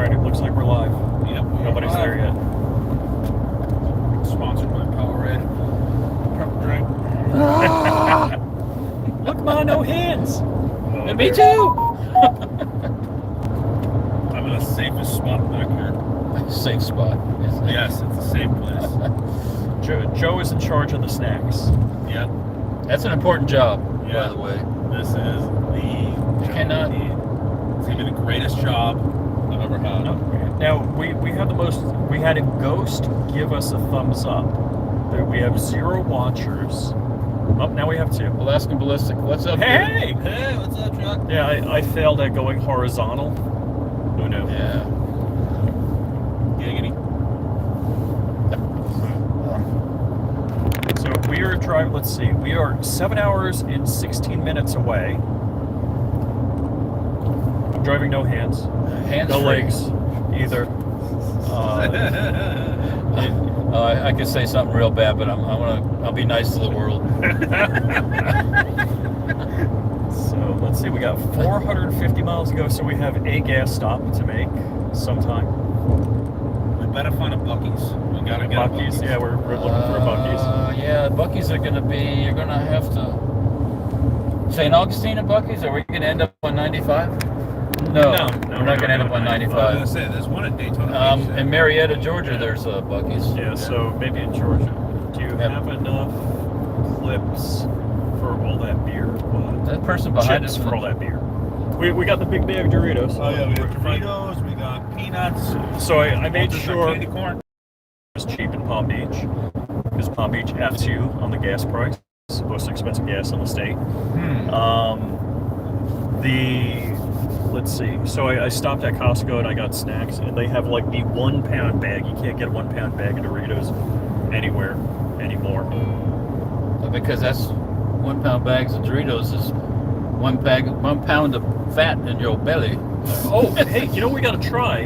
Alright, it looks like we're live. Yep. Nobody's there yet. Sponsored by Powerade. Purple drink. Look, Ma, no hands. Oh, Me too. I'm in the safest spot back here. Safe spot. Isn't it? Yes, it's a safe place. Joe is in charge of the snacks. Yep. That's an important job, Yeah. by the way. This is the job cannot- I need. It's gonna be the greatest job I've ever had. Now, we had the most... We had a ghost give us a thumbs up. We have 0 watchers. Oh, now we have 2. Alaskan Ballistic. What's up, dude? Hey! Hey, what's up, Chuck? Yeah, I failed at going horizontal. Who knew? Yeah. Giggity. So we are driving, let's see, we are 7 hours and 16 minutes away. I'm driving no hands. Hands No free. legs either. I could say something real bad, but I'll be nice to the world. So let's see, we got 450 miles to go, so we have a gas stop to make sometime. We better find a Buc-ee's. We gotta get a Buc-ee's, Buc-ee's. yeah, we're looking for a Buc-ee's. Yeah, Buc-ee's are gonna be. You're gonna have to. St. Augustine and Buc-ee's. Are we gonna end up on 95? No, we're not gonna end up on I was 95. gonna say, there's one at Daytona Beach. In Marietta, Georgia, there's Buc-ee's. Yeah, so maybe in Georgia. Do you Yep. have enough clips for all that beer? What? That person behind Chips us for all that beer. We got the big bag of Doritos. Oh yeah, we got Doritos, we got peanuts. So I made Just got sure candy corn. it was cheap in Palm Beach, because Palm Beach F's you on the gas price. It's the most expensive gas in the state. Let's see. So I stopped at Costco and I got snacks, and they have like the 1 pound bag. You can't get a 1 pound bag of Doritos anywhere anymore. Because that's 1 pound bags of Doritos is 1 pound of fat in your belly. Oh, hey, you know what we got to try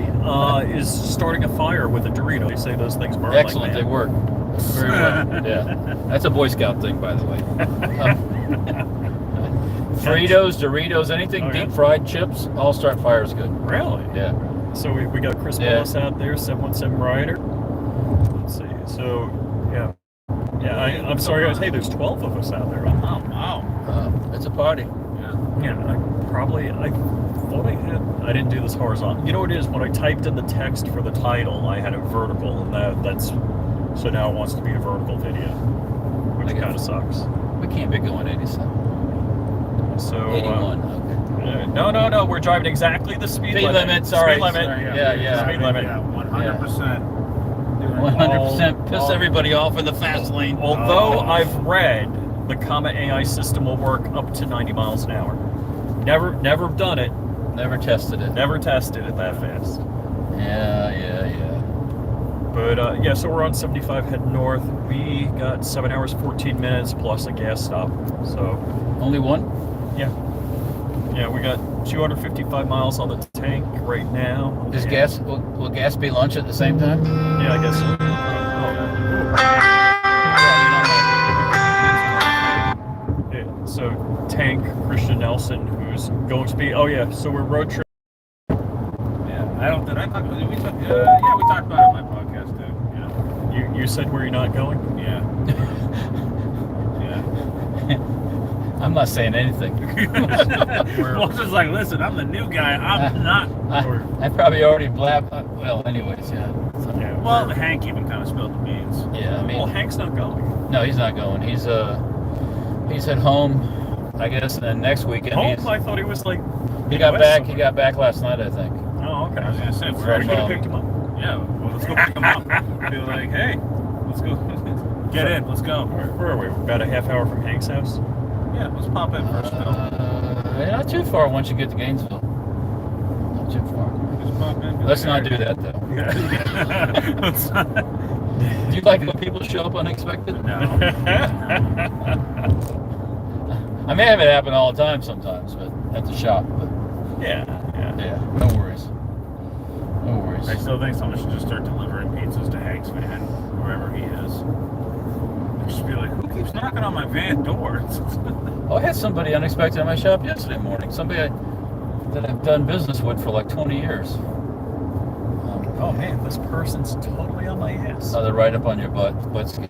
is starting a fire with a Dorito. They say those things burn Excellent, like they work very well. Yeah, that's a Boy Scout thing, by the way. Fritos, Doritos, anything Oh, yeah? deep fried chips, all start fires good. Really? Yeah. So we got Chris Yeah. Willis out there, 717 Rider. Let's see. So, yeah. Yeah, I'm sorry, guys. Hey, there's 12 of us out there. Oh, wow. It's a party. Yeah, I thought I didn't do this horizontal. You know what it is? When I typed in the text for the title, I had it vertical, and that's so now it wants to be a vertical video, which I guess. kind of sucks. We can't be going 87. So 81. no, we're driving exactly the speed limit. Sorry. Speed limit. Sorry, yeah. Speed limit. Yeah, 100%. 100% piss everybody off in the fast lane. Although I've read the Comma AI system will work up to 90 miles an hour. Never done it. Never tested it. Never tested it that fast. Yeah. But yeah, so we're on 75 heading north. We got 7 hours 14 minutes plus a gas stop. So Only one? yeah, we got 255 miles on the tank right now. Is And- gas? Will gas be lunch at the same time? Yeah, I guess so. Yeah, so tank Christian Nelson, who's going to be. Oh yeah, so we're road trip. Yeah, I don't think I talked about it. We talked about it on my podcast too. Yeah. You said where you're not going. Yeah. Yeah. I'm not saying anything. Walter's just like, listen, I'm the new guy. I'm not. I probably already blabbed. Well, anyways, yeah. So, Yeah. Well, Hank even kind of spilled the beans. yeah, I mean, Well, Hank's not going. no, he's not going. He's at home, I guess, and then next weekend Home? I thought he was like. he got West back. somewhere. He got back last night, I think. Oh, okay. I was gonna say, We From, could have picked him up. yeah, well, let's go pick him up. Be like, hey, let's go. Get in. Let's go. Where are we? We're about a half hour from Hank's house. Yeah, let's pop in first, Phil. Not too far once you get to Gainesville. Not too far. Just pop in. be Let's like, not do that though. Yeah. Let's not. Do you like when people show up unexpected? No. I may have it happen all the time sometimes, but at the shop. But Yeah. yeah, no worries. No worries. I still think someone should just start delivering pizzas to Hank's van, wherever he is. Just be like, who keeps knocking on my van doors? Oh, I had somebody unexpected in my shop yesterday morning. Somebody that I've done business with for like 20 years. oh man, this person's totally on my ass. Oh, they're right up on your butt ski.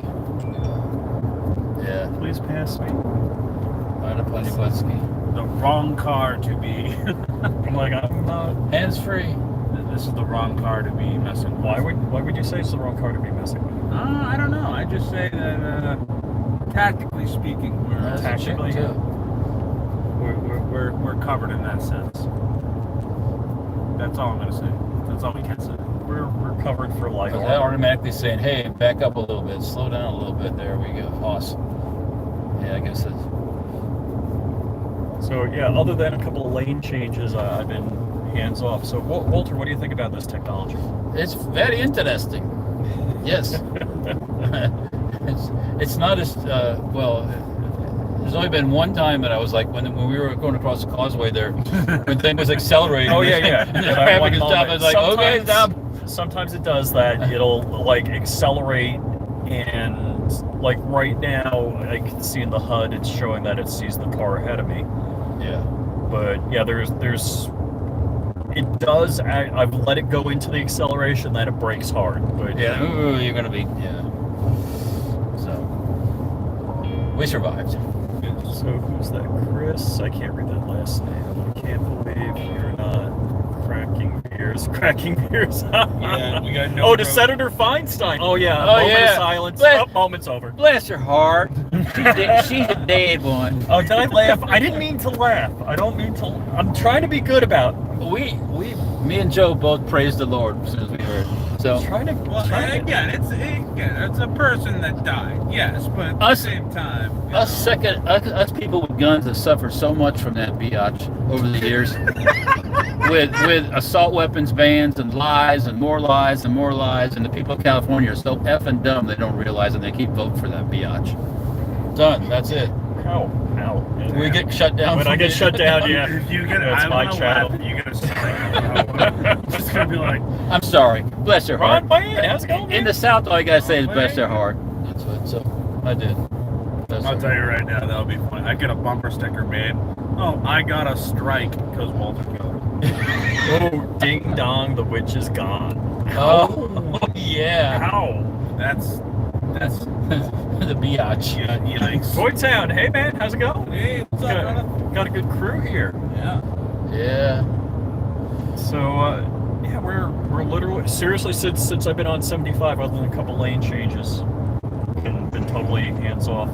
Yeah, Please pass me. right up on your butt ski. The wrong car to be. I'm like, I'm not. Hands free. This is the wrong car to be messing with. Why would you say it's the wrong car to be messing with? I don't know. I just say that tactically speaking, That's a chick, tactically, too. we're covered in that sense. That's all I'm gonna say. That's all we can say. We're covered for life. So that automatically saying, hey, back up a little bit, slow down a little bit. There we go. Awesome. Yeah, I guess it's. So yeah, other than a couple of lane changes, I've been hands off. So Walter, what do you think about this technology? It's very interesting. Yes. it's not as well. There's only been one time that I was like when we were going across the causeway there, when thing was accelerating. Oh yeah. And the traffic is stopped. I was like, okay, stop. Sometimes it does that. It'll like accelerate, and like right now, I can see in the HUD it's showing that it sees the car ahead of me. Yeah. But yeah, there's it does. I've let it go into the acceleration, then it brakes hard. But Yeah. Ooh, you're gonna be. Yeah. So we survived. So who's that? Chris? I can't read that last name. I can't believe you're not cracking beers. Cracking beers. Yeah, we got no. Oh, to Senator Feinstein. Oh yeah. Oh, Moment yeah. of silence. Let- Oh, moment's over. Bless her heart. She's a dead one. Oh, did I laugh? I didn't mean to laugh. I don't mean to. I'm trying to be good about. Me and Joe both praised the Lord as soon as we heard. So Trying to. Well, and again, it's a person that died. Yes, but at the Us- same time, you us know. us people with guns have suffered so much from that biatch over the years. with assault weapons bans and lies and more lies and more lies, and the people of California are so effing dumb they don't realize and they keep voting for that biatch. Done. That's it. Ow. We get shut down. When I get shut down, yeah. If you get, That's I my wanna channel. laugh, you get a It's gonna be like, I'm sorry. Bless your heart. Ron Band, how's it going? In the South, all you gotta say is bless their heart. That's what. So I did. That's I'll tell you right now, that'll be fun. I get a bumper sticker made. Oh, I got a strike because Walter killed it. Oh, ding dong, the witch is gone. Oh yeah. Ow. That's The biatch. yikes. Toy Town, hey man, how's it going? Hey, what's up, brother? Got a good crew here. Yeah. Yeah. So yeah, we're literally seriously since I've been on 75, other than a couple lane changes, been totally hands off.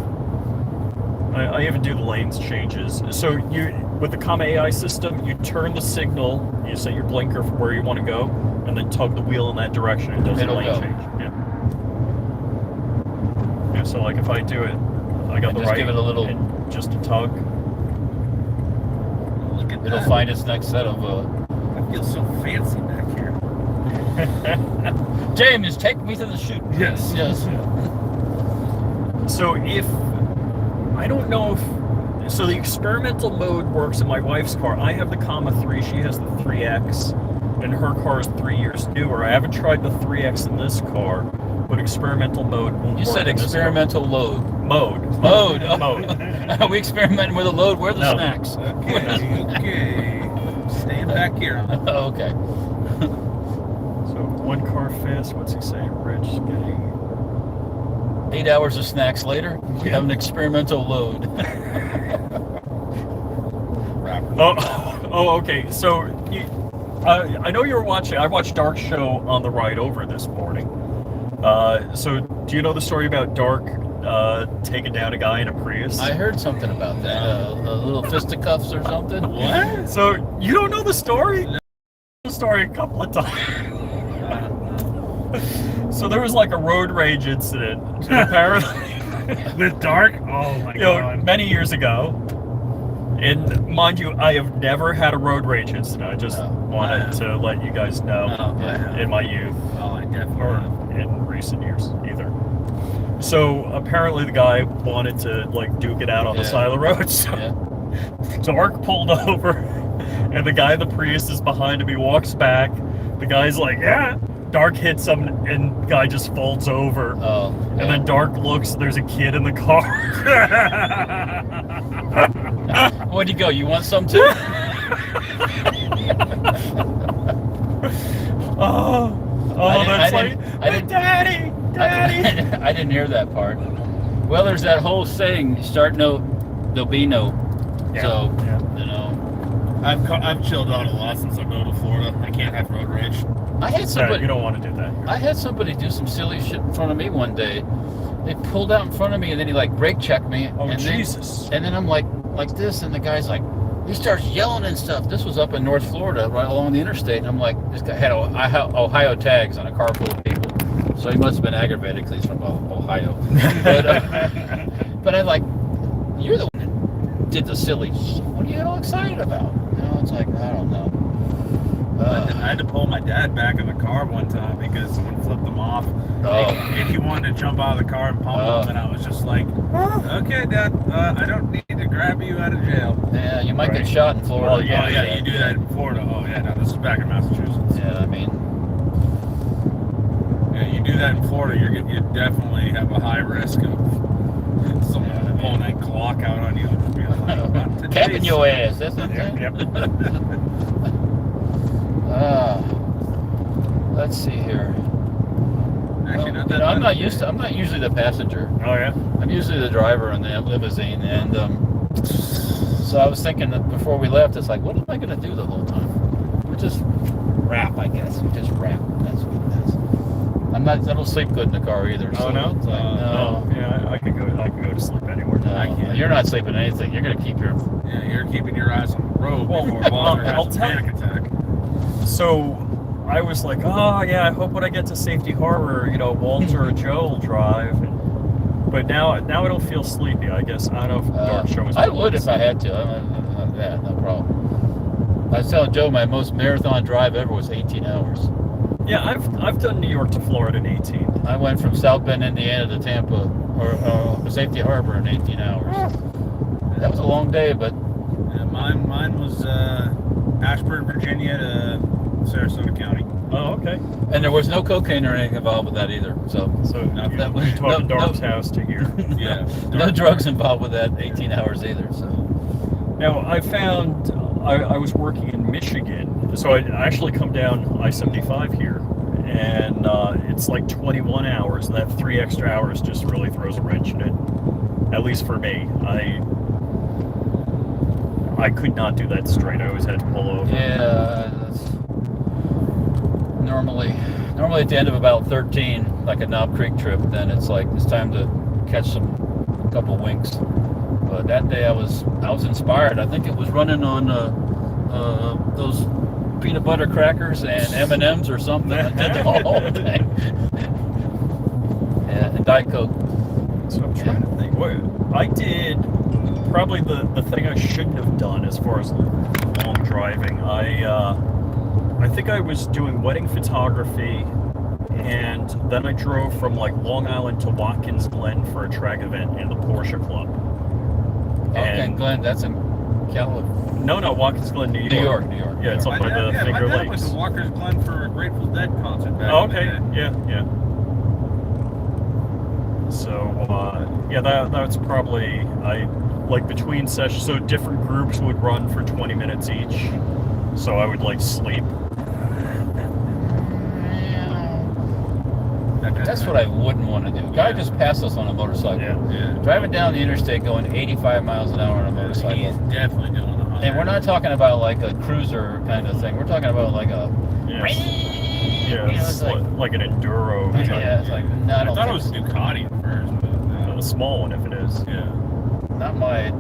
I even do the lanes changes. So you with the Comma AI system, you turn the signal, you set your blinker for where you want to go, and then tug the wheel in that direction. It does It'll the lane go. change. Yeah. Yeah. So like if I do it, I got And the just right. give it a little- and just a tug. Look at It'll that. find its next set of. I feel so fancy back here. James, take me to the shoot. Yes. Yes. So if I don't know if so the experimental mode works in my wife's car. I have the Comma 3, she has the 3X, and her car is 3 years newer. I haven't tried the 3X in this car, but experimental mode won't You work said in this car. experimental load. Mode. Mode. Mode. Are we experimenting with a load? Where are the No. snacks? Okay. Staying back here. Oh, okay. So one car fast, what's he saying? Rich getting 8 hours of snacks later, we have an experimental load. Oh, okay. So I know you were watching. I watched Dark Show on the ride over this morning. So do you know the story about Dark taking down a guy in a Prius? I heard something about that. A little fisticuffs or something. What? So you don't know the story? The story a couple of times. So there was like a road rage incident, and apparently. With Dark? Oh my god. Many years ago. And mind you, I have never had a road rage incident. I just wanted to let you guys know in my youth Oh, I definitely or in recent years either. So apparently the guy wanted to like duke it out on the side of the road. So Dark pulled over, and the guy in the Prius is behind him. He walks back. The guy's like, yeah. Dark hits him, and guy just folds over. Oh. And then Dark looks, there's a kid in the car. Where'd you go? You want some too? Oh, Oh, that's I like, didn't, Daddy, Daddy. I didn't hear that part. Well, there's that whole saying: start no, there'll be no. Yeah, So yeah. you know, I've chilled out a lot since I've moved to Florida. I can't have road rage. I had Yeah, somebody. you don't want to do that. I had somebody do some silly shit in front of me one day. They pulled out in front of me, and then he like brake checked me. Oh, and Jesus. And then I'm like this, and the guy's like, he starts yelling and stuff. This was up in North Florida, right along the interstate, and I'm like, this guy had Ohio tags on a car full of people, so he must have been aggravated because he's from Ohio. But I'm like, you're the one that did the silly shit. What are you all excited about? You know, it's like, I don't know. I had to pull my dad back in the car one time because someone flipped him off. And he wanted to jump out of the car and pump him, and I was just like, okay, Dad, I don't need to grab you out of jail. Yeah, you might Right. get shot in Florida. Well, yeah, Oh, yeah, you do that in Florida. Oh, yeah, no, this is back in Massachusetts. Yeah, I mean, Yeah, you do that in Florida, you definitely have a high risk of someone pulling that clock out on you. And being like, "Not today, capping your son." ass. That's what I'm saying. Yep. Let's see here. Actually, Well, not that I'm bad. I'm not usually the passenger. Oh, yeah. I'm usually the driver in the limousine, and so I was thinking that before we left, it's like, what am I going to do the whole time? We're just rap, I guess. We just rap. That's what it is. I don't sleep good in the car either. Oh, So no? it's like, no. Yeah, I could go to sleep anywhere. No, I can't. you're not sleeping anything. You're going to keep your. Yeah, you're keeping your eyes on the road Well, before Walter I'll has a tell panic attack. So I was like, oh yeah, I hope when I get to Safety Harbor, Walter or Joe will drive. But now I don't feel sleepy. I guess I don't know if dark show was. I would if I had to. Yeah, no problem. I was telling Joe my most marathon drive ever was 18 hours. Yeah, I've done New York to Florida in 18. I went from South Bend, Indiana to Tampa, or Safety Harbor in 18 hours. That was a long day, but Yeah, mine was Ashburn, Virginia to Sarasota County. Oh, okay. and there was no cocaine or anything involved with that either. So So Not you that was- talking no- Dark's house to here. Yeah. no drugs involved with that 18 hours either. So Now I found I was working in Michigan, so I actually come down I-75 here, and it's like 21 hours. And that 3 extra hours just really throws a wrench in it. At least for me, I could not do that straight. I always had to pull over. yeah, that's normally at the end of about 13, like a Knob Creek trip, then it's like it's time to catch a couple winks. But that day I was inspired. I think it was running on those peanut butter crackers and M&Ms or something. I did the whole thing. Yeah, and Diet Coke. So I'm trying to think. What I did, probably the thing I shouldn't have done as far as long driving. I think I was doing wedding photography, and then I drove from like Long Island to Watkins Glen for a track event in the Porsche Club. Okay, And Glenn, that's in California. no, Watkins Glen, New York. New York. Yeah, it's up by the my Finger dad went Lakes. to Walker's Glen for a Grateful Dead concert back Oh, in the okay. day. Yeah. So that's probably like between sessions. So different groups would run for 20 minutes each. So I would like sleep. That's what I wouldn't want to do. Guy just passed us on a motorcycle. Yeah. Driving down the interstate going 85 miles an hour on a motorcycle. He's definitely doing the 100. And we're not talking about like a cruiser kind of thing. We're talking about like a... Yeah, You know, it's it's like- like an enduro. type. Yeah, it's like, no, I I don't thought it think was a Ducati at first, but A small one if it is. yeah. not my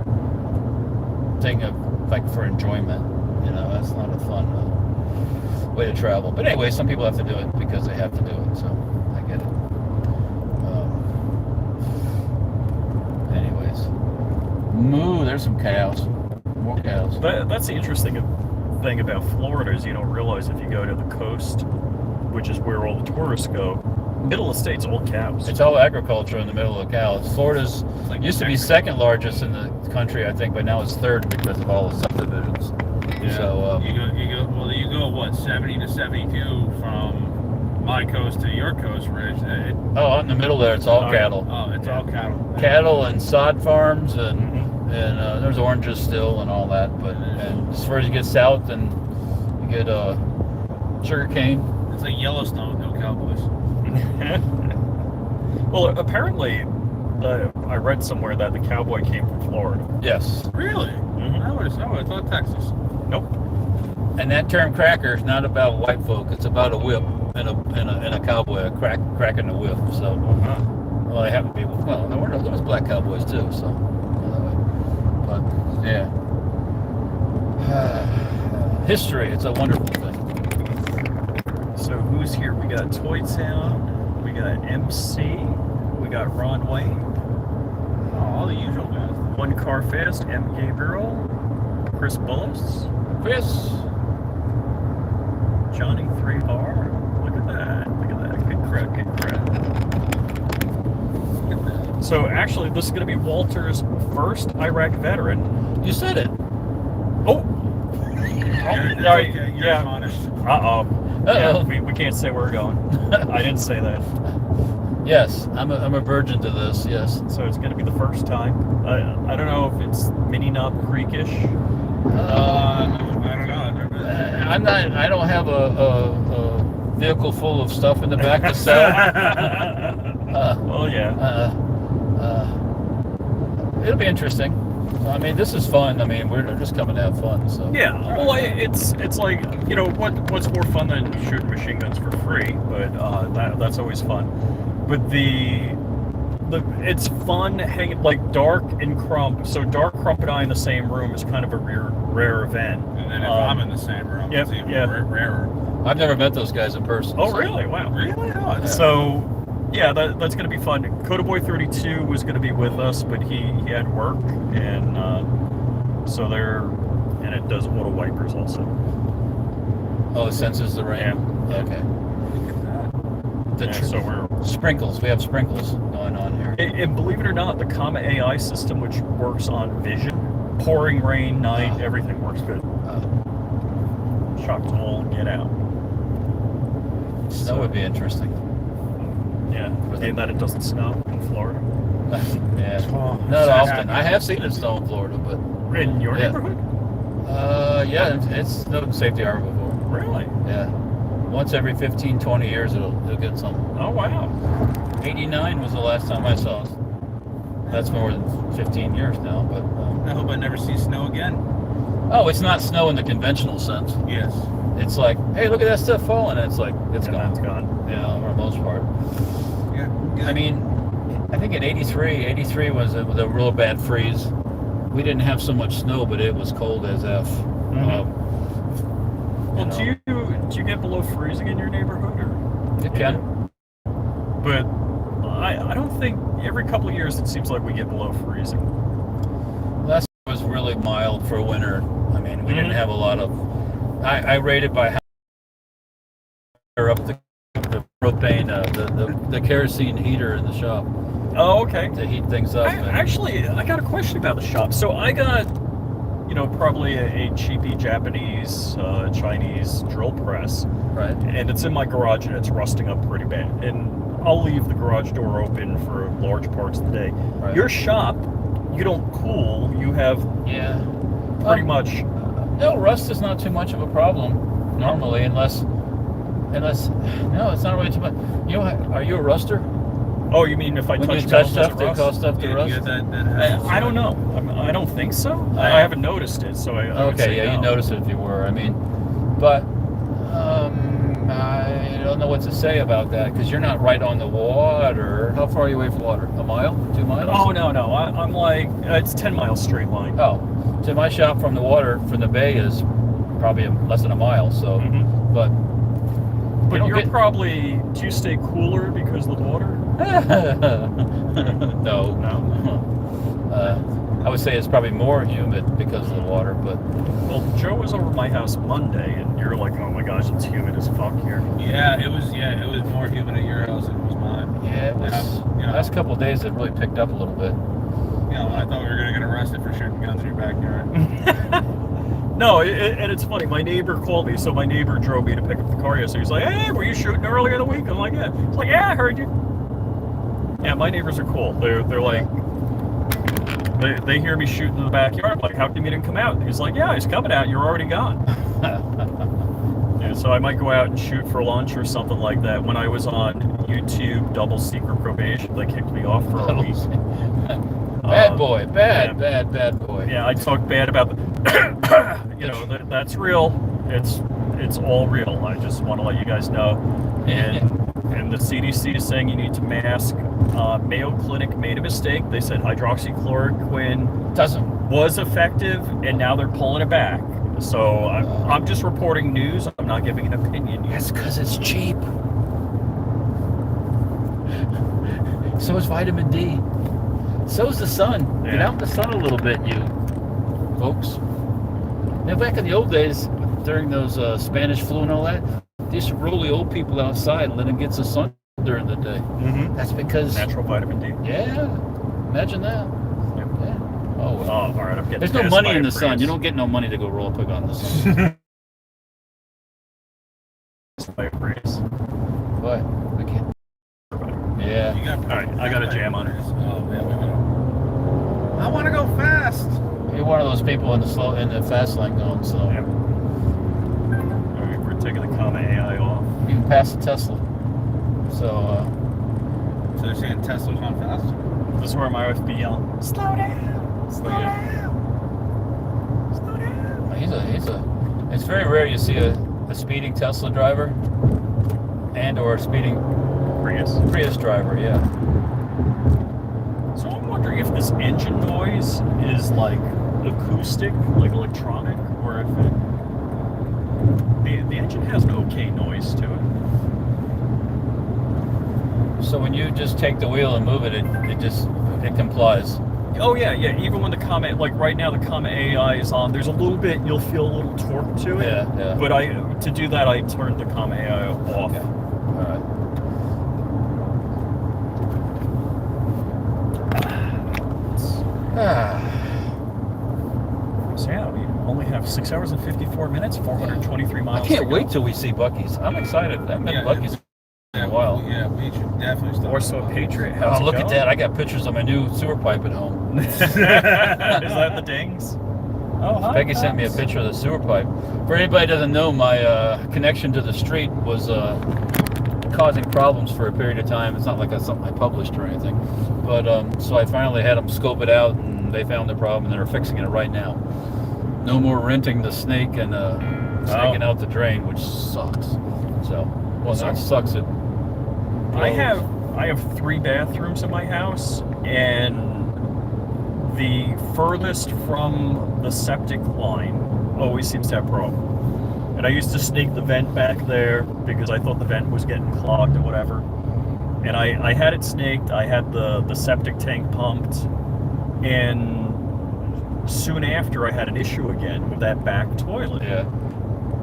thing of like for enjoyment. You know, that's not a fun way to travel. But anyway, some people have to do it because they have to do it. So I get it. Anyways, moo. There's some cows. More cows. That's the interesting thing about Florida is you don't realize if you go to the coast, which is where all the tourists go, middle of the state's all cows. It's all agriculture in the middle of cows. Florida's like used to be Mexico. second largest in the country, I think, but now it's third because of all the subdivisions. Yeah. So, you go what 70 to 72 from my coast to your coast, Rich. out in the middle there, it's all Oh, cattle. Oh, it's all cattle. Cattle and sod farms, and Mhm. there's oranges still and all that. But and as far as you get south, and you get sugar cane. It's like Yellowstone with no cowboys. Well, apparently, I read somewhere that the cowboy came from Florida. Yes. Really? Mhm. I would have thought Texas. Nope. And that term cracker is not about white folk. It's about a whip and a cowboy, a cracking the whip. So, well, they happen to be. Well, there was black cowboys too. So, but yeah, history. It's a wonderful thing. So who's here? We got Toy Town. We got MC. We got Ron Wayne. Oh, all the usual guys. One Car Fast. M. Gabriel. Chris Bullis. Chris. Johnny 3R. Look at that. Look at that. Good crowd. Good crowd. Look at that. So actually, this is going to be Walter's first Iraq veteran. You said it. Oh. It's Right, okay, you're yeah. admonished. Uh-oh. Yeah, Uh-oh. we can't say where we're going. I didn't say that. Yes, I'm a virgin to this. Yes. So it's going to be the first time. I don't know if it's Mini Knob Creekish. I don't know. I've never been there. I'm not. I don't have a vehicle full of stuff in the back to sell. Well, yeah. It'll be interesting. I mean, this is fun. I mean, we're just coming to have fun. So Yeah, well, it's like, you know, what's more fun than shooting machine guns for free? But that's always fun. But it's fun hanging like Dark and Crump. So Dark, Crump, and I in the same room is kind of a rare event. And then if I'm in the same room, Yep, it's even yeah. rarer. I've never met those guys in person. Oh, so- really? Wow. Really? Oh, it's- So, yeah, that's going to be fun. Coda Boy 32 was going to be with us, but he had work, and so and it does auto wipers also. Oh, it senses the rain. Okay. Look at that. The Yeah, so we're sprinkles. We have sprinkles going on here. and believe it or not, the Comma AI system, which works on vision, pouring rain, night, everything works good. Shock tool, get out. Snow would be interesting. Yeah, and that it doesn't snow in Florida. Yeah. Oh, Not so often. happy. I have seen it snow in Florida, but In your Yeah. neighborhood? yeah, it's snowed in Safety Harbor before. Really? Yeah. Once every 15, 20 years, it'll get something. Oh, wow. 89 was the last time I saw it. That's more than 15 years now, but I hope I never see snow again. oh, it's not snow in the conventional sense. Yes. It's like, hey, look at that stuff falling. And it's like, it's And gone. that's gone. Yeah, for the most part. Yeah. I mean, I think in 83 was a real bad freeze. We didn't have so much snow, but it was cold as F. Mhm. Well, know. do you get below freezing in your neighborhood, or? It can. But I don't think every couple of years it seems like we get below freezing. Last year was really mild for winter. I mean, we didn't Mhm. have a lot of. I rated by how up the propane, the kerosene heater in the shop Oh, okay. to heat things up. Actually, I got a question about the shop. So I got, you know, probably a cheapy Japanese, Chinese drill press, Right. and it's in my garage and it's rusting up pretty bad. And I'll leave the garage door open for large parts of the day. Right. Your shop, you don't cool. You have Yeah. pretty much. No, rust is not too much of a problem normally, unless no, it's not really too much. You know, are you a ruster? Oh, you mean if I When touch you touch metal, does stuff, it they rust? cause stuff to Yeah, rust. you got that I don't know. I don't think so. I haven't noticed it, so I would Okay, say yeah, no. you notice it if you were. I mean, but I don't know what to say about that because you're not right on the water. How far are you away from water? A mile? 2 miles? Oh no. I'm like it's 10 miles straight line. Oh, so my shop from the water, from the bay, is probably less than a mile. So, Mhm. but But don't you're get- probably. Do you stay cooler because of the water? no. No. I would say it's probably more humid because of the water, but Well, Joe was over at my house Monday, and you're like, "Oh my gosh, it's humid as fuck here." Yeah, it was more humid at your house than it was mine. yeah, it was. You know, Last couple of days it really picked up a little bit. you know, I thought we were gonna get arrested for shooting guns in your backyard. No, and it's funny. My neighbor called me, so my neighbor drove me to pick up the car yesterday. He's like, "Hey, were you shooting earlier in the week?" I'm like, "Yeah." He's like, "Yeah, I heard you." Yeah, my neighbors are cool. They're like, they hear me shooting in the backyard. I'm like, "How come you didn't come out?" He's like, "Yeah, he's coming out. You're already gone." Yeah. Yeah, so I might go out and shoot for lunch or something like that. When I was on YouTube double secret probation, they kicked me off for a week. Bad boy, yeah. bad boy. Yeah, I talk bad about the, you know, that's real. It's all real. I just want to let you guys know. And the CDC is saying you need to mask. Mayo Clinic made a mistake. They said hydroxychloroquine was effective, and now they're pulling it back. So I'm just reporting news. I'm not giving an opinion yet. That's because it's cheap. So is vitamin D. So is the sun. Yeah. Get out in the sun a little bit, you folks. Now, back in the old days, during those Spanish flu and all that, they used to roll the old people outside and let them get some sun during the day. Mm-hmm. That's because natural vitamin D. Yeah, imagine that. Yep. Yeah. Oh, well. Oh, all right. I'm getting. There's no money in the sun. You don't get no money to go roll a pig on the sun. What? I can't. Yeah. All right, I got a jam on it. Oh, yeah, we go. I want to go fast. You're one of those people in the fast lane going slow. Yep. All right, we're taking the comma AI off. You can pass the Tesla. So they're saying Tesla's not fast? This is where my wife be yelling, slow down, slow down, slow down. It's very rare you see a speeding Tesla driver and or a speeding Prius driver, yeah. So I'm wondering if this engine noise is like acoustic, like electronic, or if the engine has an okay noise to it. So when you just take the wheel and move it, it complies. Oh yeah. Even when the comma, like right now, the comma AI is on. There's a little bit. You'll feel a little torque to it. Yeah. But to do that, I turned the comma AI off. Okay. All right. So yeah, we only have 6 hours and 54 minutes, 423 miles. I can't to go. wait till we see Buc-ee's. I'm excited. I haven't been to Buc-ee's in a while. Yeah, we should definitely stop. Or so Patriot. How's Oh, it look going? at that. I got pictures of my new sewer pipe at home. Is that the dings? Oh, hi. Peggy sent me a picture of the sewer pipe. For anybody who doesn't know, my connection to the street was causing problems for a period of time. It's not like that's something I published or anything. But so I finally had them scope it out, and they found the problem, and they're fixing it right now. No more renting the snake and snaking out the drain, which sucks. So, well, So- not sucks. It. I have 3 bathrooms in my house, and the furthest from the septic line always seems to have a problem. And I used to snake the vent back there because I thought the vent was getting clogged or whatever. And I had it snaked. I had the septic tank pumped, and soon after I had an issue again with that back toilet. Yeah.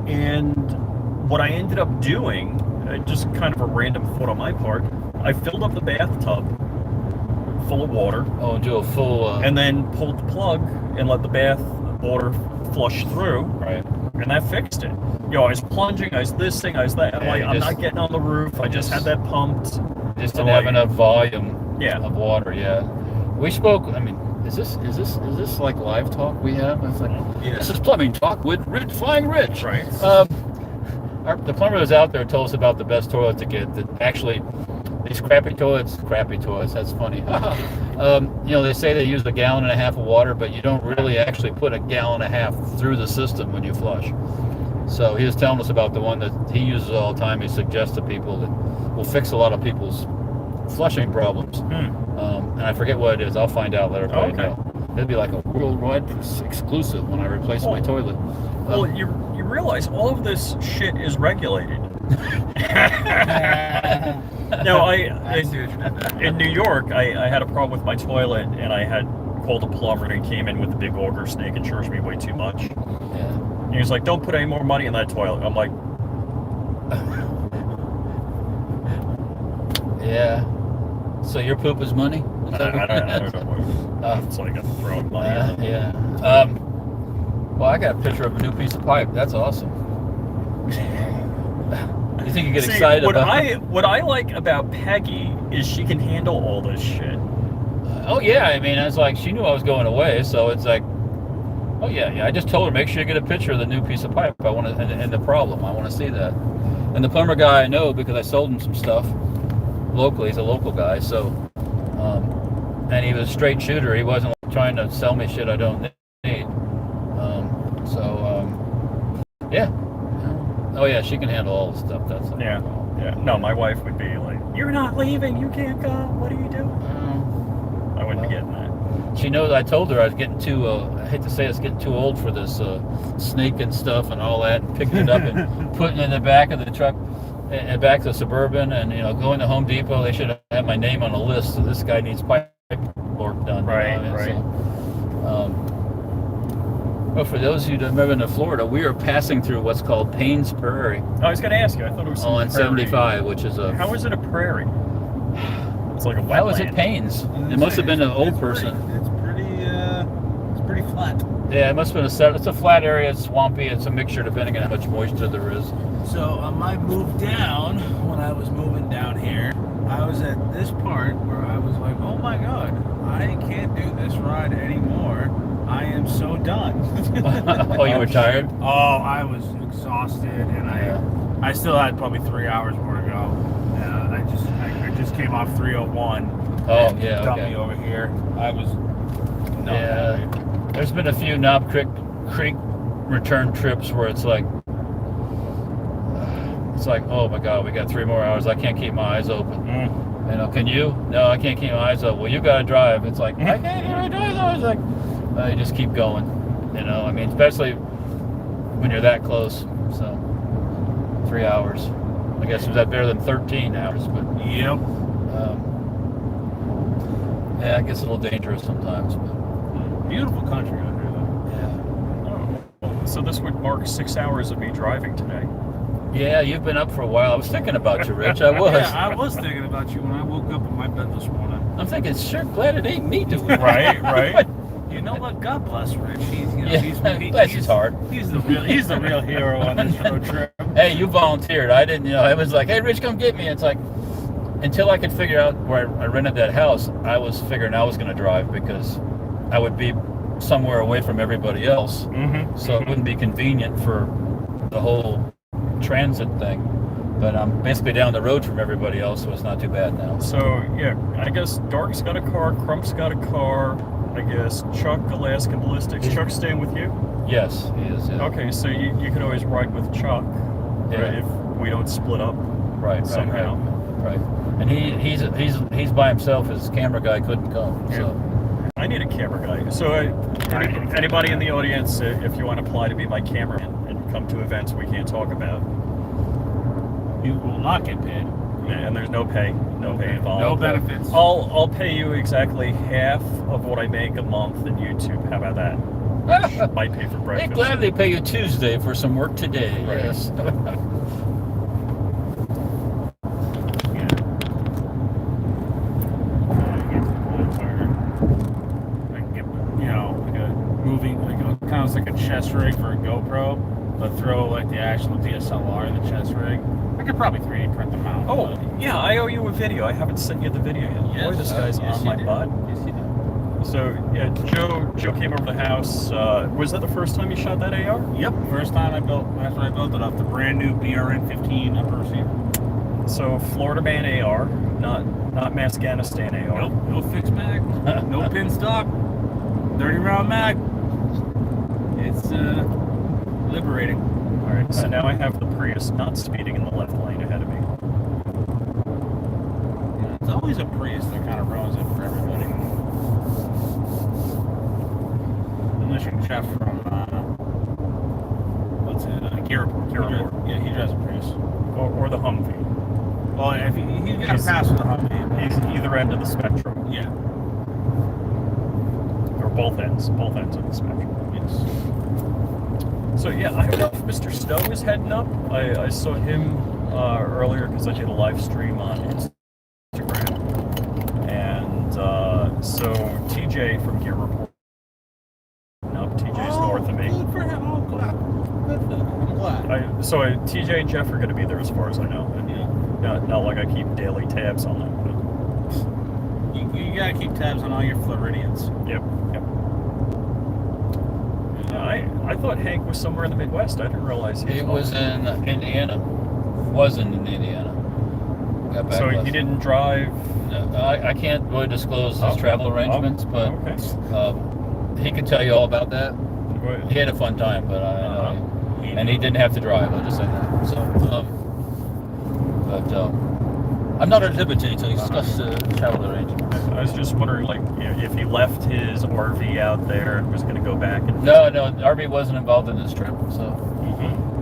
And what I ended up doing, just kind of a random thought on my part, I filled up the bathtub full of water. Oh, do a full. And then pulled the plug and let the bath water flush through. Right. And that fixed it. I was plunging, I was this thing, I was that. I'm not getting on the roof. I just had that pumped. Just didn't have enough volume of water. Yeah. We spoke. I mean, is this like live talk we have? I was like, this is plumbing talk with Flying Rich. Right. The plumber was out there told us about the best toilet to get. That actually, these crappy toilets. That's funny. They say they use 1.5 gallons of water, but you don't really actually put 1.5 gallons through the system when you flush. So he was telling us about the one that he uses all the time. He suggests to people that will fix a lot of people's flushing problems. And I forget what it is. I'll find out. Let everybody know. It'll be like a worldwide exclusive when I replace my toilet. Well, you realize all of this shit is regulated. Now, in New York, I had a problem with my toilet, and I had called a plumber, and he came in with a big auger snake and charged me way too much. Yeah. And he was like, "Don't put any more money in that toilet." I'm like, yeah. So your poop is money? I don't know. It's like I'm throwing money. Yeah. Well, I got a picture of a new piece of pipe. That's awesome. You think you get excited about what I like about Peggy is she can handle all this shit. Oh yeah, I mean, I was like, she knew I was going away, so it's like, Oh yeah. I just told her make sure you get a picture of the new piece of pipe. I want to, and the problem. I want to see that. And the plumber guy I know because I sold him some stuff locally. He's a local guy, so and he was a straight shooter. He wasn't trying to sell me shit I don't need. Yeah. Oh yeah, she can handle all the stuff. That's not Yeah. Yeah. No, my wife would be like, "You're not leaving. You can't go. What are you doing?" I wouldn't be getting that. She knows I told her I was getting too, I hate to say it, I was getting too old for this snake and stuff and all that, and picking it up and putting it in the back of the truck, and back to the Suburban, and going to Home Depot. They should have my name on a list. So this guy needs pipe work done. Right, right. right. So, well, for those of you that live in Florida, we are passing through what's called Payne's Prairie I was going to ask you. I thought it was some on prairie. 75, which is a. How is it a prairie? It's like a wetland. How was it Payne's? It must have been an old person. It's pretty flat. Yeah, it must have been it's a flat area, it's swampy, it's a mixture depending on how much moisture there is. So on my move down, when I was moving down here, I was at this part where I was like, oh my god, I can't do this ride anymore. I am so done. Oh, you were tired? Oh, I was exhausted, and I still had probably 3 hours more to go. I just came off 301. Oh, and yeah, dumped okay. me over here. I was not Yeah. happy. There's been a few Knob Creek return trips where it's like, oh my god, we got 3 more hours. I can't keep my eyes open. Can you? No, I can't keep my eyes open. Well, you gotta drive. It's like, I can't even drive. I was like, you just keep going. I mean, especially when you're that close. So, 3 hours. I guess was that better than 13 hours? But Yep. yeah, it gets a little dangerous sometimes. But Beautiful country out here, though. yeah. Oh, so this would mark 6 hours of me driving today. Yeah, you've been up for a while. I was thinking about you, Rich. I was. Yeah, I was thinking about you when I woke up in my bed this morning. I'm thinking, sure, glad it ain't me doing it. Right, right. You know what? God bless Rich. Bless his heart. He's the real hero on this road trip. Hey, you volunteered. I didn't, I was like, hey, Rich, come get me. It's like, until I could figure out where I rented that house, I was figuring I was going to drive because I would be somewhere away from everybody else. So it wouldn't be convenient for the whole transit thing. But I'm basically down the road from everybody else, so it's not too bad now. So, yeah, I guess Dark's got a car, Crump's got a car, I guess Chuck, Alaskan Ballistics. Chuck's staying with you? Yes, he is. Yeah. Okay, so you could always ride with Chuck Yeah. if we don't split up somehow. Right. And he's by himself. His camera guy couldn't come. Yeah. So I need a camera guy. So anybody in the audience, if you want to apply to be my cameraman and come to events we can't talk about. You will not get paid. And there's no pay involved. No benefits. I'll pay you exactly half of what I make a month in YouTube. How about that? Might pay for they breakfast. gladly pay you Tuesday for some work today. Right. Yes. Kind of like a chest rig for a GoPro, but throw like the actual DSLR in the chest rig. I could probably 3D print them out. Oh, yeah, I owe you a video. I haven't sent you the video yet. Yes, Boy, this guy's yes, on you my did. butt. Yes, you did. So, yeah, Joe came over to the house. Was that the first time you shot that AR? Yep, first time after I built it off the brand new BRN-15 upper receiver. So, Florida man AR, not Afghanistan AR. Nope, no fixed mag, no pin stock, 30 round mag. It's liberating. All right, so now I have the Prius not speeding in the left lane ahead of me. Yeah, it's always a Prius that kind of ruins it for everybody. Unless you're Jeff from Gear Report. Yeah, he drives a Prius. Or the Humvee. Well, if he's got a pass with the Humvee. He's either end of the spectrum. Yeah. Or both ends of the spectrum. Yes. So yeah, I don't know if Mr. Stowe is heading up. I saw him earlier because I did a live stream on Instagram. And so TJ from Gear Report up. TJ's north of me. Good for him. Oh, glad. Good for him. I'm glad. So TJ and Jeff are going to be there as far as I know. And, not like I keep daily tabs on them. But You gotta keep tabs on all your Floridians. Yep. I thought Hank was somewhere in the Midwest. I didn't realize He was in Indiana. Wasn't in Indiana. Got back So last. he didn't drive. No, I can't really disclose his travel arrangements, but okay. he can tell you all about that. Go He had a fun time, but and he didn't have to drive. I'll just say that. So, I'm not at liberty to discuss travel arrangements. I was just wondering, like, if he left his RV out there and was going to go back and. No, RV wasn't involved in this trip. So,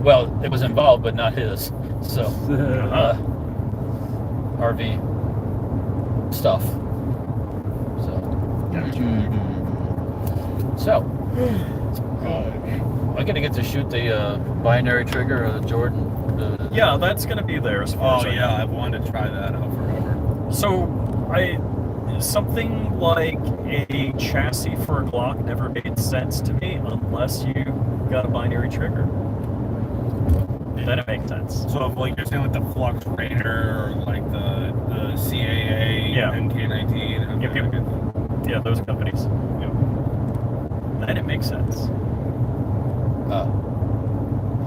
well, it was involved, but not his. So, RV stuff. So, I'm gonna get to shoot the binary trigger of the Jordan. Yeah, that's going to be there as far as I know. I've wanted to try that out forever. So, something like a chassis for a Glock never made sense to me unless you got a binary trigger. Then it makes sense. So, if, like, you're saying like the Flux Raider or like the CAA, Yeah. MK19. Yep. Yeah, those companies. Yep. Then it makes sense.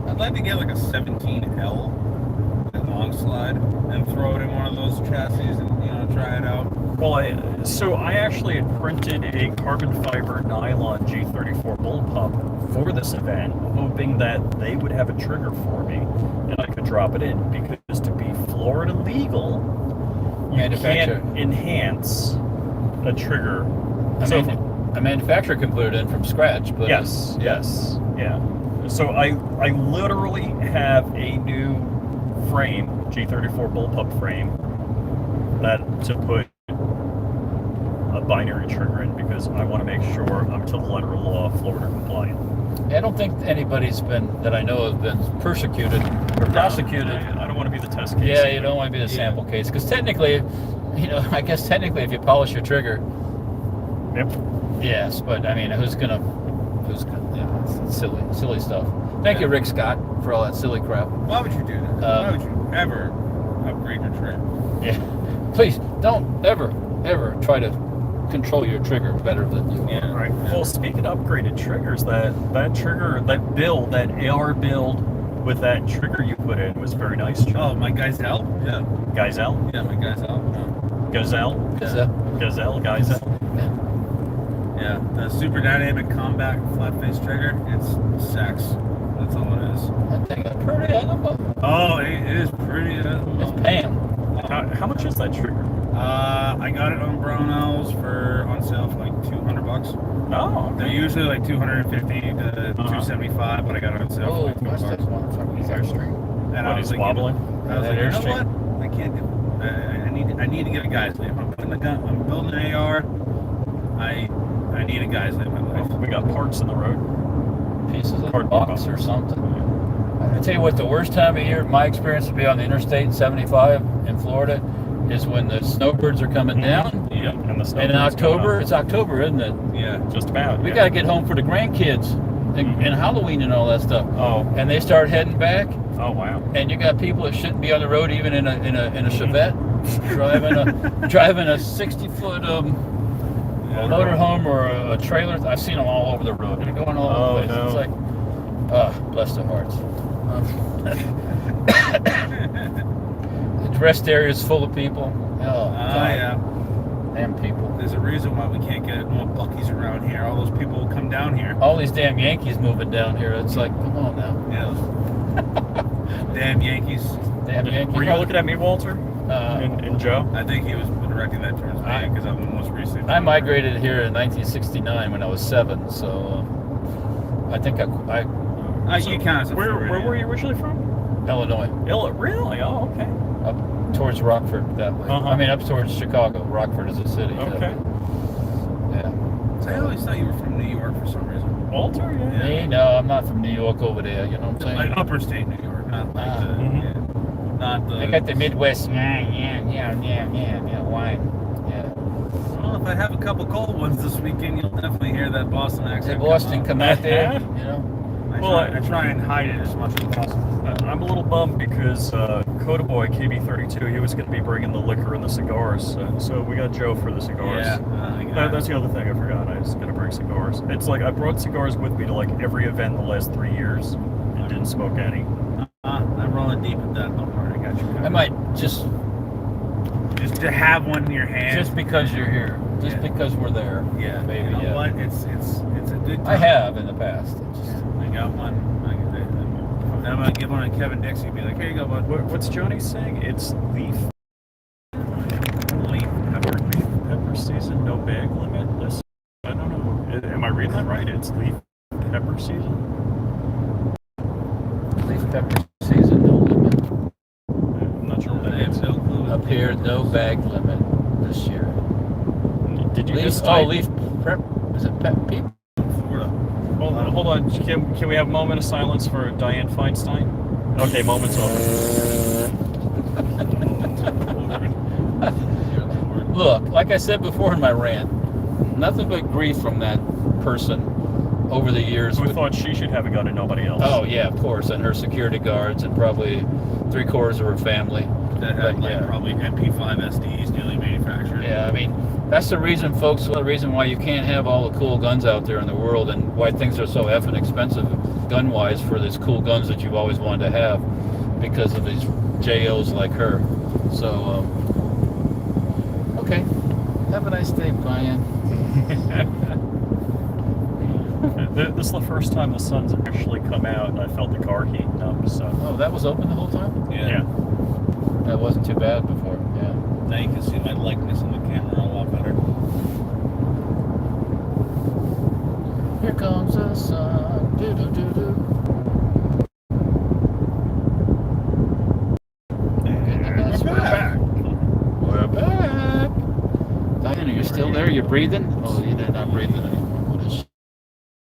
I'd like to get like a 17L long slide and throw it in one of those chassis and try it out. Well, I actually had printed a carbon fiber nylon G34 bullpup for this event, hoping that they would have a trigger for me and I could drop it in, because to be Florida legal, you can't enhance a trigger. A manufacturer can put it in from scratch, but yes, yeah. So I literally have a new frame, G34 bullpup frame, that to put a binary trigger in, because I want to make sure I'm to the letter of law Florida compliant. I don't think anybody's been, that I know, has been persecuted or prosecuted. I don't want to be the test case. Yeah, you don't want to be the sample case, because technically, I guess technically if you polish your trigger, Yep. yes, but I mean, who's gonna, it's silly stuff. Thank you, Rick Scott, for all that silly crap. Why would you do that? Why would you ever upgrade your trigger? Yeah, please don't ever try to control your trigger better than you are. Right. Well, speaking of upgraded triggers, that trigger, that build, that AR build with that trigger you put in was very nice. Oh, my Gazelle? Yeah. Gazelle? Yeah, my Gazelle. Gazelle? Gazelle, Yeah, the super dynamic combat flat face trigger, it's sex. That's all it is. That thing is pretty animal. Oh, it is pretty. It's Pam. How much is that trigger? I got it on Brownells on sale for like $200. Oh, okay. They're usually like $250 to $275, but I got it on sale Oh, for what's like that $200. motherfucker? He's airstream. And What, he's wobbling? I was That like, you know Airstream. what? I can't do. I need to get a guy's name. I'm putting the gun. I'm building an AR. I need a guy's name in my life. We got parts in the road. Pieces of Cardboard box or box. something. I tell you what, the worst time of year, my experience, to be on the Interstate 75 in Florida is when the snowbirds are coming down. Yeah, and the And in snowbird's October, coming it's October, isn't it? Yeah. up. Just about. We yeah. got to get home for the grandkids and Halloween and all that stuff. Oh. And they start heading back, Oh wow. and you got people that shouldn't be on the road, even in a Chevette, driving a 60-foot motorhome or a trailer. I've seen them all over the road. They're going all over the place. no. It's like, bless their hearts. The rest area is full of people. Oh, God. Yeah. Damn people. There's a reason why we can't get more Buc-ee's around here. All those people will come down here. All these damn Yankees moving down here. It's like, come on now. Yeah. Damn Yankees. Damn Yankees. Were you looking at me, Walter? Uh, And Joe? I think he was directing that towards me because I'm the most recent. I migrated here in 1969 when I was 7, so I think I You count as a Where Floridian. were you originally from? Illinois, Really? Oh, okay. up towards Rockford that way. Uh-huh. I mean, up towards Chicago. Rockford is a city. Okay. Yeah. I always thought you were from New York for some reason. Walter? Yeah. Me? No, I'm not from New York over there. You know what I'm saying? Like upper state New York, not like not the. I got the Midwest. Yeah. Wine. Yeah. Well, if I have a couple cold ones this weekend, you'll definitely hear that Boston Say accent. Boston, come out there. Yeah. You know. I try and hide it as much as possible. I'm a little bummed because Coda Boy KB32, he was going to be bringing the liquor and the cigars, so we got Joe for the cigars. That's the other thing I forgot. I was going to bring cigars. It's like I brought cigars with me to like every event in the last 3 years and didn't smoke any. I'm rolling deep in that. Don't worry, I got you covered. I might just to have one in your hand. just because you're here, just because we're there. Yeah, maybe. You know Yeah. what? It's a good time. I have in the past. It's just, I got one. I'm gonna give one to Kevin Dixie. Be like, here you go, bud. What's Johnny saying? It's leaf pepper season, no bag limit. I don't know. Am I reading that right? It's leaf pepper season. leaf pepper season, no limit. I'm not sure what that is. Up here, no bag limit this year. Did you Leaf, just oh, type? leaf prep. Is it pep people? Hold on. Can we have a moment of silence for Diane Feinstein? Okay, moment's over. Look, like I said before in my rant, nothing but grief from that person over the years. We thought she should have a gun and nobody else. Oh yeah, of course, and her security guards and probably 3/4 of her family. That had probably MP5 SDs newly manufactured. Yeah, I mean, that's the reason, folks. The reason why you can't have all the cool guns out there in the world, and why things are so effing expensive, gun-wise, for these cool guns that you've always wanted to have, because of these JOs like her. So, okay. Have a nice day, Brian. This is the first time the sun's actually come out and I felt the car heating up. So. Oh, that was open the whole time? Yeah. That wasn't too bad before. Yeah. Now you can see my likeness on the camera a lot better. Here comes the sun. Do do do do. And we're back. We're back. Diana, you're still there? You're breathing? Oh, you're not breathing anymore. What a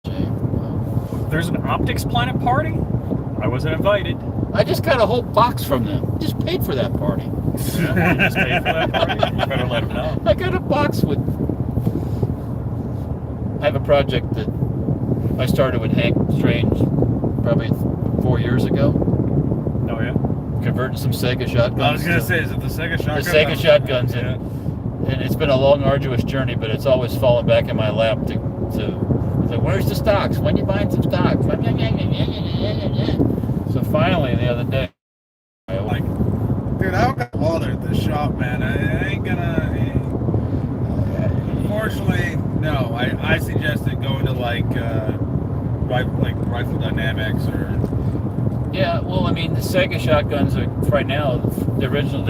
shame. Wow. There's an Optics Planet party? I wasn't invited. I just got a whole box from them. Just paid for that party. Yeah, you just paid for that party? You better let them know. I got a box with. I have a project that I started with Hank Strange probably 4 years ago. Oh, yeah? Converting some Sega shotguns. I was gonna say, is it the Sega shotgun? The Sega shotguns, Yeah. and it's been a long, arduous journey, but it's always fallen back in my lap to where's the stocks? When you buying some stocks? So finally, the other day, Like, dude, I don't got water at this shop, man. I ain't gonna. Unfortunately, no. I suggested going to like Rifle Dynamics or. yeah, well, I mean, the Sega shotguns are right now the original.